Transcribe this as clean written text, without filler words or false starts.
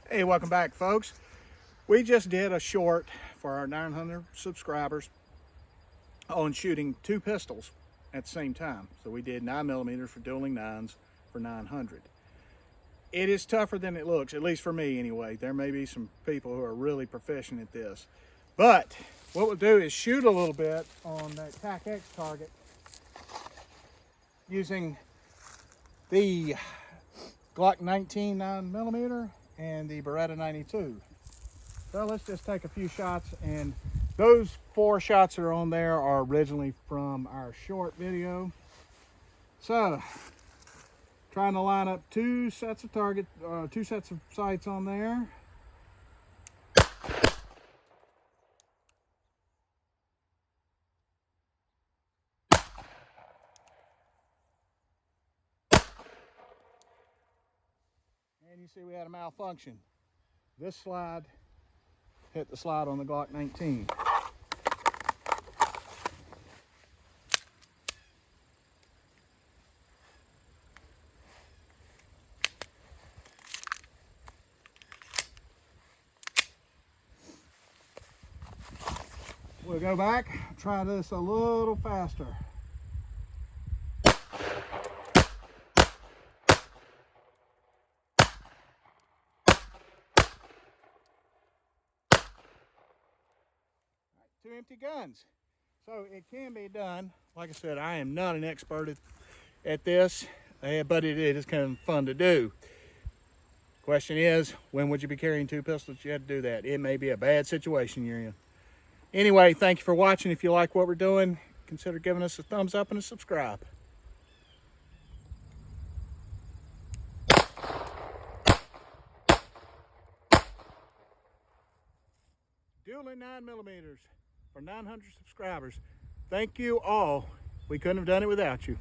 Hey, welcome back, folks. We just did a short for our 900 subscribers on shooting two pistols at the same time. So we did 9mm for dueling nines for 900. It is tougher than it looks, at least for me anyway. There may be some people who are really proficient at this. But what we'll do is shoot a little bit on that TAC-X target using the Glock 19 9mm and the Beretta 92. So let's just take a few shots, and those 4 shots that are on there are originally from our short video. So trying to line up two sets of sights on there. And you see we had a malfunction. This slide hit the slide on the Glock 19. We'll go back, try this a little faster. Two empty guns. So it can be done. Like I said, I am not an expert at this, but it is kind of fun to do. Question is, when would you be carrying two pistols? You had to do that. It may be a bad situation you're in. Anyway, thank you for watching. If you like what we're doing, consider giving us a thumbs up and a subscribe. Dueling 9mm for 900 subscribers. Thank you all. We couldn't have done it without you.